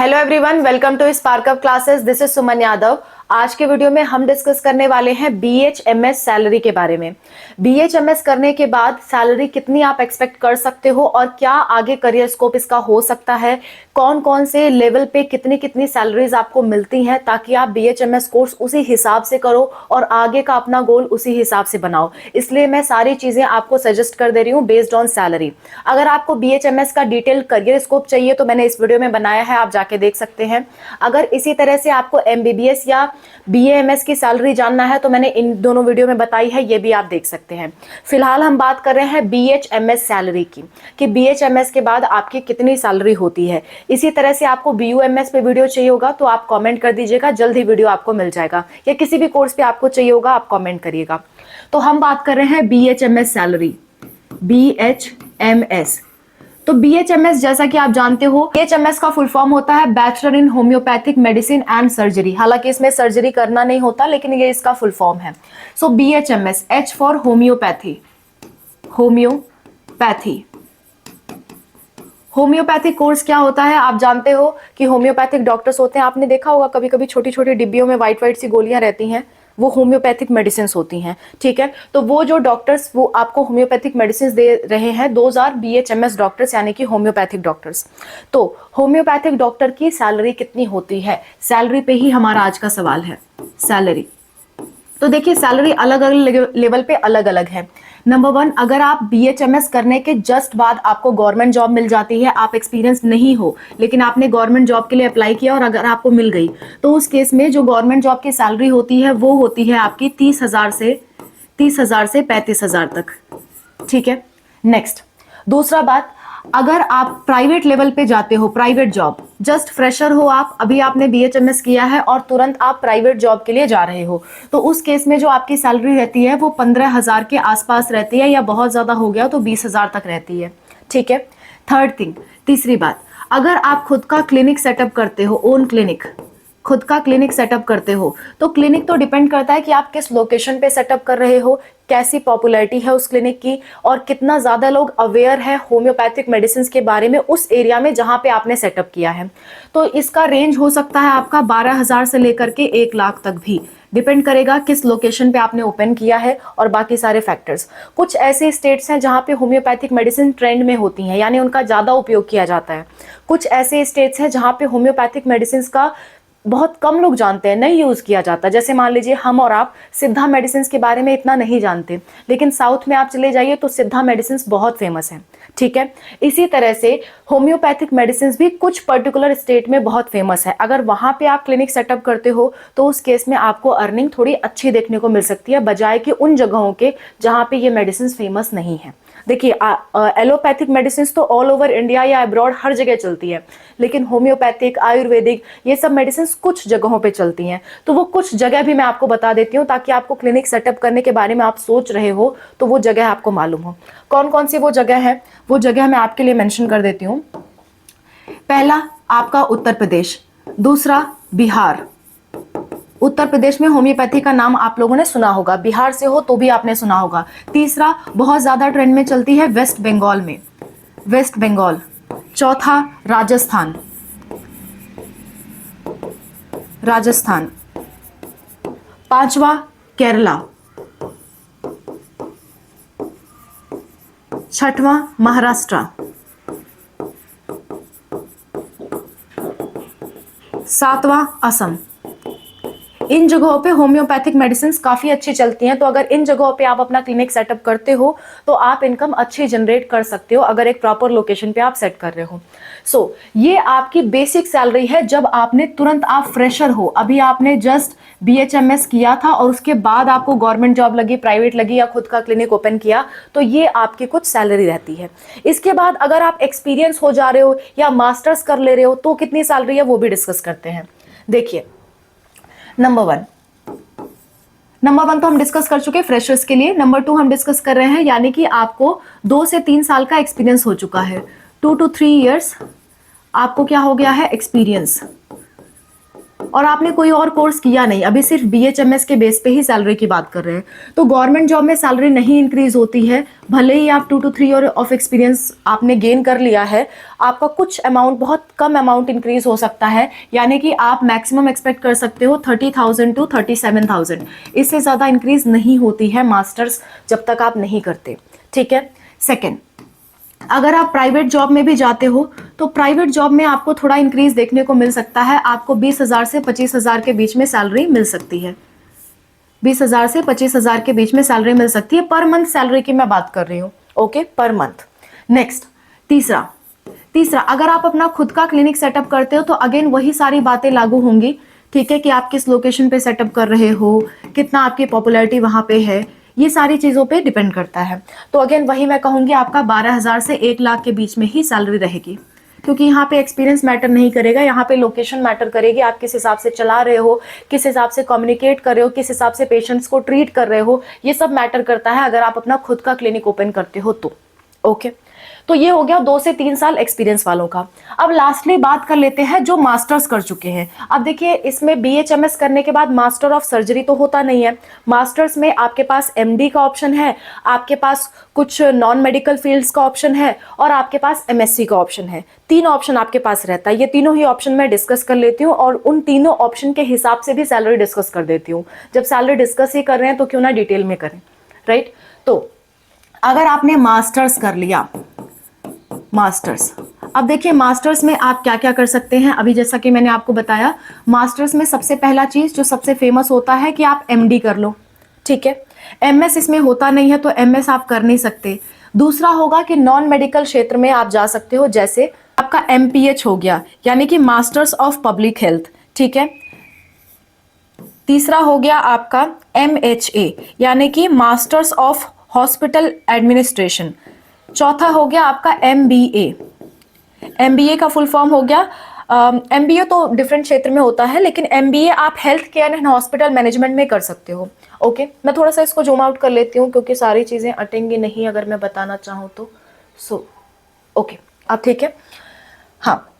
Hello everyone, welcome to spark up classes. This is Suman Yadav. आज के video में हम डिस्कस करने वाले हैं BHMS सैलरी के बारे में। BHMS करने के बाद सैलरी कितनी आप एक्सपेक्ट कर सकते हो और क्या आगे करियर स्कोप इसका हो सकता है, कौन कौन से लेवल पे कितनी कितनी सैलरीज आपको मिलती हैं, ताकि आप BHMS कोर्स उसी हिसाब से करो और आगे का अपना गोल उसी हिसाब से बनाओ। इसलिए मैं सारी चीजें आपको सजेस्ट कर दे रही हूँ बेस्ड ऑन सैलरी। अगर आपको BHMS का डिटेल करियर स्कोप चाहिए तो मैंने इस वीडियो में बनाया है, आप जाके देख सकते हैं। अगर इसी तरह से आपको MBBS या BAMS की सैलरी जानना है तो मैंने इन दोनों वीडियो में बताई है, ये भी आप देख सकते हैं। फिलहाल हम बात कर रहे हैं BHMS सैलरी की, कि BHMS के बाद आपकी कितनी सैलरी होती है। इसी तरह से आपको BUMS पे वीडियो चाहिए होगा तो आप कमेंट कर दीजिएगा, जल्द ही वीडियो आपको मिल जाएगा। या किसी भी कोर्स पे आपको चाहिए होगा आप कमेंट करिएगा। तो हम बात कर रहे हैं BHMS सैलरी, BHMS। तो BHMS जैसा कि आप जानते हो, BHMS का फुल फॉर्म होता है bachelor in homeopathic medicine and surgery. हालांकि इसमें सर्जरी करना नहीं होता, लेकिन ये इसका फुल फॉर्म है। सो BHMS, H for homeopathy, homeopathy. Homeopathic course क्या होता है, आप जानते हो कि होम्योपैथिक डॉक्टर्स होते हैं। आपने देखा होगा कभी कभी छोटी छोटी डिब्बियों में व्हाइट व्हाइट सी गोलियां रहती हैं, वो होम्योपैथिक मेडिसिन होती हैं। ठीक है, तो वो जो डॉक्टर्स वो आपको होम्योपैथिक मेडिसिन दे रहे हैं, दोज आर BHMS डॉक्टर्स, यानी कि होम्योपैथिक डॉक्टर्स। तो होम्योपैथिक डॉक्टर की सैलरी कितनी होती है, सैलरी पे ही हमारा आज का सवाल है। सैलरी तो देखिए, सैलरी अलग अलग लेवल पे अलग अलग है। नंबर 1, अगर आप BHMS करने के जस्ट बाद आपको गवर्नमेंट जॉब मिल जाती है, आप एक्सपीरियंस नहीं हो लेकिन आपने गवर्नमेंट जॉब के लिए अप्लाई किया और अगर आपको मिल गई, तो उस केस में जो गवर्नमेंट जॉब की सैलरी होती है वो होती है आपकी 30,000 से 35,000 तक। ठीक है, नेक्स्ट दूसरा बात, अगर आप प्राइवेट लेवल पे जाते हो, प्राइवेट जॉब, जस्ट फ्रेशर हो आप, अभी आपने BHMS किया है और तुरंत आप प्राइवेट जॉब के लिए जा रहे हो, तो उस केस में जो आपकी सैलरी रहती है वो 15,000 के आसपास रहती है, या बहुत ज्यादा हो गया तो 20,000 तक रहती है। ठीक है, थर्ड थिंग, तीसरी बात, अगर आप खुद का क्लिनिक सेटअप करते हो, ओन क्लिनिक, खुद का क्लिनिक सेटअप करते हो, तो क्लिनिक तो डिपेंड करता है कि आप किस लोकेशन पे सेटअप कर रहे हो, कैसी पॉपुलैरिटी है उस क्लिनिक की और कितना ज्यादा लोग अवेयर है होम्योपैथिक मेडिसिन के बारे में उस एरिया में जहां पे आपने सेटअप किया है। तो इसका रेंज हो सकता है आपका 12,000 से लेकर के 1 लाख तक भी, डिपेंड करेगा किस लोकेशन पे आपने ओपन किया है और बाकी सारे फैक्टर्स। कुछ ऐसे स्टेट्स हैं जहां पे होम्योपैथिक मेडिसिन ट्रेंड में होती हैं, यानी उनका ज्यादा उपयोग किया जाता है। कुछ ऐसे स्टेट्स हैं जहां पे होम्योपैथिक मेडिसिन का बहुत कम लोग जानते हैं, नहीं यूज किया जाता। जैसे मान लीजिए हम और आप सिद्धा मेडिसिन के बारे में इतना नहीं जानते, लेकिन साउथ में आप चले जाइए तो सिद्धा मेडिसिन बहुत फेमस है। ठीक है, इसी तरह से होम्योपैथिक मेडिसिन भी कुछ पर्टिकुलर स्टेट में बहुत फेमस है। अगर वहां पे आप क्लिनिक सेटअप करते हो तो उस केस में आपको अर्निंग थोड़ी अच्छी देखने को मिल सकती है, बजाय कि उन जगहों के जहां पे ये मेडिसिन फेमस नहीं है। देखिए, एलोपैथिक मेडिसिन तो ऑल ओवर इंडिया या अब्रॉड हर जगह चलती है, लेकिन होम्योपैथिक, आयुर्वेदिक, ये सब मेडिसिन कुछ जगहों पे चलती हैं। तो वो कुछ जगह भी मैं आपको बता देती हूँ, ताकि आपको क्लिनिक सेटअप करने के बारे में आप सोच रहे हो तो वो जगह आपको मालूम हो। कौन कौन सी वो जगह है, वो जगह मैं आपके लिए मेंशन कर देती हूँ। पहला आपका उत्तर प्रदेश, दूसरा बिहार। उत्तर प्रदेश में होम्योपैथी का नाम आप लोगों ने सुना होगा, बिहार से हो तो भी आपने सुना होगा। तीसरा, बहुत ज्यादा ट्रेंड में चलती है वेस्ट बंगाल में, वेस्ट बंगाल। चौथा, राजस्थान, राजस्थान। पांचवा, केरला। छठवां, महाराष्ट्र। सातवां, असम। इन जगहों पे होम्योपैथिक मेडिसिन काफी अच्छी चलती हैं, तो अगर इन जगहों पे आप अपना क्लिनिक सेटअप करते हो तो आप इनकम अच्छी जनरेट कर सकते हो, अगर एक प्रॉपर लोकेशन पे आप सेट कर रहे हो। सो ये आपकी बेसिक सैलरी है जब आपने तुरंत, आप फ्रेशर हो, अभी आपने जस्ट BHMS किया था और उसके बाद आपको गवर्नमेंट जॉब लगी, प्राइवेट लगी या खुद का क्लिनिक ओपन किया, तो ये आपकी कुछ सैलरी रहती है। इसके बाद अगर आप एक्सपीरियंस हो जा रहे हो या मास्टर्स कर ले रहे हो तो कितनी सैलरी है वो भी डिस्कस करते हैं। देखिए, नंबर वन तो हम डिस्कस कर चुके फ्रेशर्स के लिए। नंबर 2 हम डिस्कस कर रहे हैं, यानी कि आपको 2 से 3 साल का एक्सपीरियंस हो चुका है। 2 to 3 years आपको क्या हो गया है, एक्सपीरियंस और आपने कोई और कोर्स किया नहीं, अभी सिर्फ BHMS के बेस पे ही सैलरी की बात कर रहे हैं, तो गवर्नमेंट जॉब में सैलरी नहीं इंक्रीज होती है। भले ही आप 2 to 3 ईयर ऑफ एक्सपीरियंस आपने गेन कर लिया है, आपका कुछ अमाउंट, बहुत कम अमाउंट इंक्रीज हो सकता है, यानी कि आप मैक्सिमम एक्सपेक्ट कर सकते हो 30,000 to 37,000। इससे ज़्यादा इंक्रीज नहीं होती है मास्टर्स जब तक आप नहीं करते, ठीक है। सेकेंड, अगर आप प्राइवेट जॉब में भी जाते हो तो प्राइवेट जॉब में आपको थोड़ा इंक्रीज देखने को मिल सकता है, आपको 20,000 से 25,000 के बीच में सैलरी मिल सकती है। 20,000 से 25,000 के बीच में सैलरी मिल सकती है, पर मंथ सैलरी की मैं बात कर रही हूँ, ओके, पर मंथ। नेक्स्ट, तीसरा अगर आप अपना खुद का क्लिनिक सेटअप करते हो तो अगेन वही सारी बातें लागू होंगी, ठीक है, कि आप किस लोकेशन पे सेटअप कर रहे हो, कितना आपकी पॉपुलैरिटी वहां पे है, ये सारी चीज़ों पे डिपेंड करता है। तो अगेन वही मैं कहूँगी, आपका 12,000 से 1 लाख के बीच में ही सैलरी रहेगी, क्योंकि यहाँ पे एक्सपीरियंस मैटर नहीं करेगा, यहाँ पे लोकेशन मैटर करेगी। आप किस हिसाब से चला रहे हो, किस हिसाब से कम्युनिकेट कर रहे हो, किस हिसाब से पेशेंट्स को ट्रीट कर रहे हो, ये सब मैटर करता है अगर आप अपना खुद का क्लिनिक ओपन करते हो तो, ओके। तो ये हो गया 2 से 3 साल एक्सपीरियंस वालों का। अब लास्टली बात कर लेते हैं जो मास्टर्स कर चुके हैं। अब देखिए, इसमें BHMS करने के बाद मास्टर ऑफ सर्जरी तो होता नहीं है। मास्टर्स में आपके पास MD का ऑप्शन है, आपके पास कुछ नॉन मेडिकल फील्ड्स का ऑप्शन है, और आपके पास MSc का ऑप्शन है। 3 ऑप्शन आपके पास रहता है। ये तीनों ही ऑप्शन मैं डिस्कस कर लेती हूँ और उन तीनों ऑप्शन के हिसाब से भी सैलरी डिस्कस कर देती हूँ। जब सैलरी डिस्कस ही कर रहे हैं तो क्यों ना डिटेल में करें, राइट। तो अगर आपने मास्टर्स कर लिया, मास्टर्स, अब देखिए मास्टर्स में आप क्या क्या कर सकते हैं। अभी जैसा कि मैंने आपको बताया, मास्टर्स में सबसे पहला चीज जो सबसे फेमस होता है कि आप MD कर लो, ठीक है। MS इसमें होता नहीं है तो MS आप कर नहीं सकते। दूसरा होगा कि नॉन मेडिकल क्षेत्र में आप जा सकते हो, जैसे आपका MPH हो गया, यानी कि मास्टर्स ऑफ पब्लिक हेल्थ, ठीक है। तीसरा हो गया आपका MHA, यानी कि मास्टर्स ऑफ हॉस्पिटल एडमिनिस्ट्रेशन। चौथा हो गया आपका MBA का फुल फॉर्म हो गया, MBA तो डिफरेंट क्षेत्र में होता है, लेकिन MBA आप health care and hospital management में कर सकते हो, ओके। मैं थोड़ा सा इसको जूम आउट कर लेती हूँ क्योंकि सारी चीजें अटेंगी नहीं अगर मैं बताना चाहूँ तो। ओके, अब ठीक है, हाँ।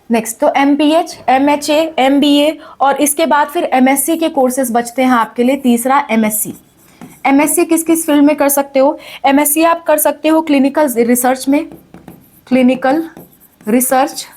नेक्स्ट, तो MPH, MHA, MBA और इसके बाद फिर MSc के कोर्सेज बचते हैं आपके लिए। तीसरा MSc। MSc किस किस फील्ड में कर सकते हो? MSc आप कर सकते हो क्लिनिकल रिसर्च में, क्लिनिकल रिसर्च।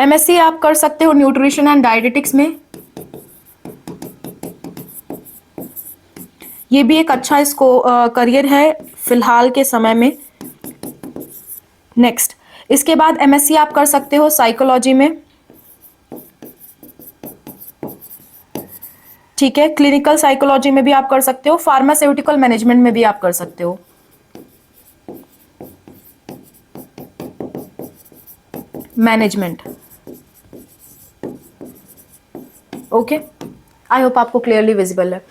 MSc आप कर सकते हो न्यूट्रिशन एंड डायटेटिक्स में, ये भी एक अच्छा इसको करियर है फिलहाल के समय में। नेक्स्ट, इसके बाद MSc आप कर सकते हो साइकोलॉजी में, ठीक है। क्लिनिकल साइकोलॉजी में भी आप कर सकते हो, फार्मास्यूटिकल मैनेजमेंट में भी आप कर सकते हो, मैनेजमेंट, ओके। आई होप आपको क्लियरली विजिबल है।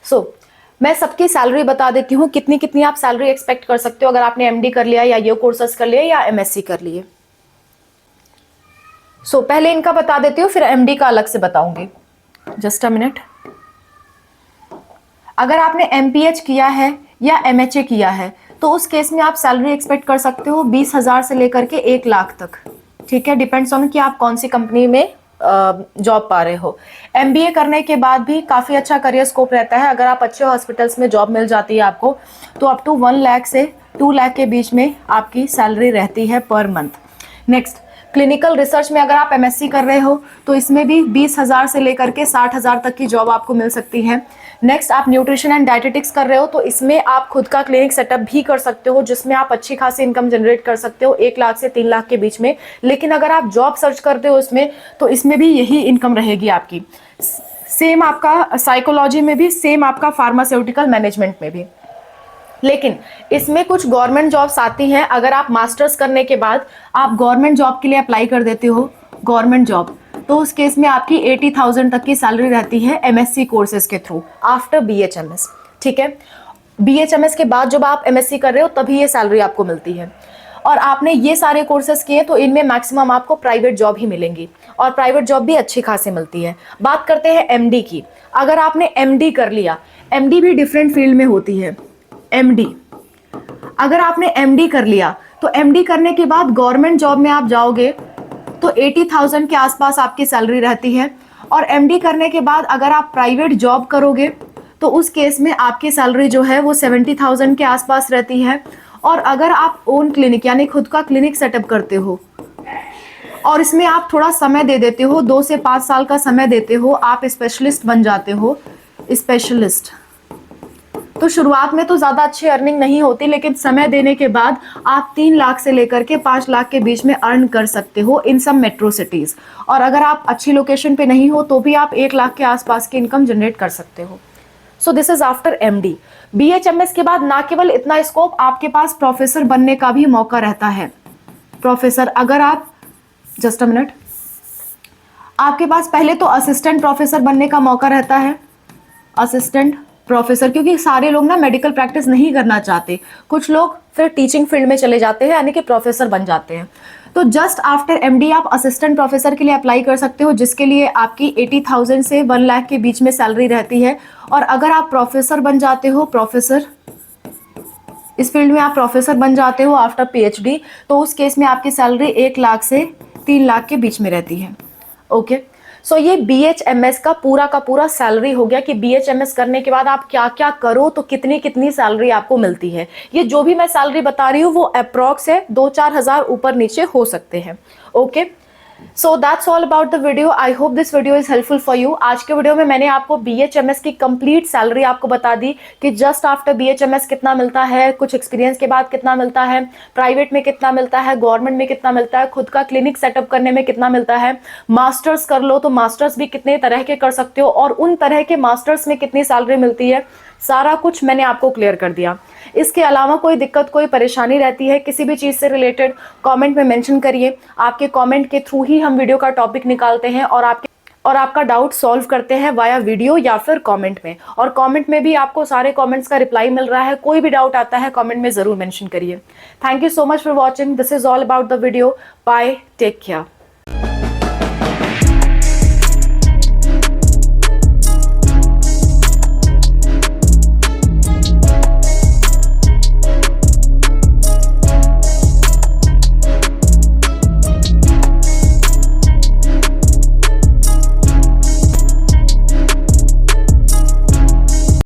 सो मैं सबकी सैलरी बता देती हूँ, कितनी कितनी आप सैलरी एक्सपेक्ट कर सकते हो अगर आपने MD कर लिया या ये कोर्सेस कर लिया या MSc कर लिए। सो पहले इनका बता देती हूँ, फिर MD का अलग से बताऊंगी। Just a minute. अगर आपने MPH किया है या MHA किया है तो उस केस में आप सैलरी एक्सपेक्ट कर सकते हो 20,000 से लेकर के 1 लाख तक, ठीक है। डिपेंड्स ऑन कि आप कौन सी कंपनी में जॉब पा रहे हो। MBA करने के बाद भी काफ़ी अच्छा करियर स्कोप रहता है। अगर आप अच्छे हॉस्पिटल्स में जॉब मिल जाती है आपको, तो अप टू 1 लाख से 2 लाख के बीच में आपकी सैलरी रहती है per month. Next, clinical research में अगर आप MSc कर रहे हो तो इसमें भी 20,000 से लेकर के 60,000 तक की जॉब आपको मिल सकती है। नेक्स्ट, आप न्यूट्रिशन एंड डायटेटिक्स कर रहे हो तो इसमें आप खुद का क्लिनिक सेटअप भी कर सकते हो, जिसमें आप अच्छी खासी इनकम जनरेट कर सकते हो 1 लाख से 3 लाख के बीच में। लेकिन अगर आप जॉब सर्च करते हो इसमें, तो इसमें भी यही इनकम रहेगी आपकी। सेम आपका साइकोलॉजी में भी, सेम आपका फार्मास्यूटिकल मैनेजमेंट में भी। लेकिन इसमें कुछ गवर्नमेंट जॉब्स आती हैं। अगर आप मास्टर्स करने के बाद आप गवर्नमेंट जॉब के लिए अप्लाई कर देते हो, गवर्नमेंट जॉब, तो उस केस में आपकी 80,000 तक की सैलरी रहती है MSc कोर्सेज के थ्रू आफ्टर BHMS, ठीक है। BHMS के बाद जब आप MSc कर रहे हो तभी ये सैलरी आपको मिलती है। और आपने ये सारे कोर्सेज किए तो इनमें मैक्सिमम आपको प्राइवेट जॉब ही मिलेंगी, और प्राइवेट जॉब भी अच्छी खासी मिलती है। बात करते हैं MD की। अगर आपने MD कर लिया, MD भी डिफरेंट फील्ड में होती है। MD, अगर आपने MD कर लिया तो MD करने के बाद गवर्नमेंट जॉब में आप जाओगे तो 80,000 के आसपास आपकी सैलरी रहती है। और एमडी करने के बाद अगर आप प्राइवेट जॉब करोगे तो उस केस में आपकी सैलरी जो है वो 70,000 के आसपास रहती है। और अगर आप ओन क्लिनिक यानी खुद का क्लिनिक सेटअप करते हो और इसमें आप थोड़ा समय दे देते हो, 2 से 5 साल का समय देते हो, आप स्पेशलिस्ट बन जाते हो, स्पेशलिस्ट। तो शुरुआत में तो ज़्यादा अच्छी अर्निंग नहीं होती, लेकिन समय देने के बाद आप 3 लाख से लेकर के 5 लाख के बीच में अर्न कर सकते हो इन सम मेट्रो सिटीज़। और अगर आप अच्छी लोकेशन पे नहीं हो तो भी आप 1 लाख के आसपास की इनकम जनरेट कर सकते हो। So this is after MD. BHMS के बाद ना केवल इतना स्कोप, आपके पास प्रोफेसर बनने का भी मौका रहता है। प्रोफेसर, अगर आप जस्ट अ मिनट, आपके पास पहले तो असिस्टेंट प्रोफेसर बनने का मौका रहता है, असिस्टेंट प्रोफेसर, क्योंकि सारे लोग ना मेडिकल प्रैक्टिस नहीं करना चाहते, कुछ लोग फिर टीचिंग फील्ड में चले जाते हैं यानी कि प्रोफेसर बन जाते हैं। तो जस्ट आफ्टर एमडी आप असिस्टेंट प्रोफेसर के लिए अप्लाई कर सकते हो, जिसके लिए आपकी 80,000 से 1 लाख के बीच में सैलरी रहती है। और अगर आप प्रोफेसर बन जाते हो, प्रोफेसर इस फील्ड में आप प्रोफेसर बन जाते हो आफ्टर पीएचडी, तो उस केस में आपकी सैलरी 1 लाख से 3 लाख के बीच में रहती है। ओके, सो ये बीएचएमएस का पूरा सैलरी हो गया कि बीएचएमएस करने के बाद आप क्या क्या करो तो कितनी कितनी सैलरी आपको मिलती है। ये जो भी मैं सैलरी बता रही हूँ वो अप्रॉक्स है, 2-4 हज़ार ऊपर नीचे हो सकते हैं। Okay, so that's all about the video. I hope this video is helpful for you. आज के वीडियो में मैंने आपको बीएचएमएस की कंप्लीट सैलरी आपको बता दी कि जस्ट आफ्टर बीएचएमएस कितना मिलता है, कुछ एक्सपीरियंस के बाद कितना मिलता है, प्राइवेट में कितना मिलता है, गवर्नमेंट में कितना मिलता है, खुद का क्लिनिक सेटअप करने में कितना मिलता है, मास्टर्स कर लो तो मास्टर्स भी कितने तरह के कर सकते हो और उन तरह के मास्टर्स में कितनी सैलरी मिलती है, सारा कुछ मैंने आपको क्लियर कर दिया। इसके अलावा कोई दिक्कत, कोई परेशानी रहती है किसी भी चीज़ से रिलेटेड, कमेंट में मेंशन करिए। आपके कमेंट के थ्रू ही हम वीडियो का टॉपिक निकालते हैं और आपका डाउट सॉल्व करते हैं वाया वीडियो या फिर कमेंट में। और कमेंट में भी आपको सारे कमेंट्स का रिप्लाई मिल रहा है, कोई भी डाउट आता है कमेंट में ज़रूर मेंशन करिए। Thank you so much for watching. This is all about the video. Bye, take care.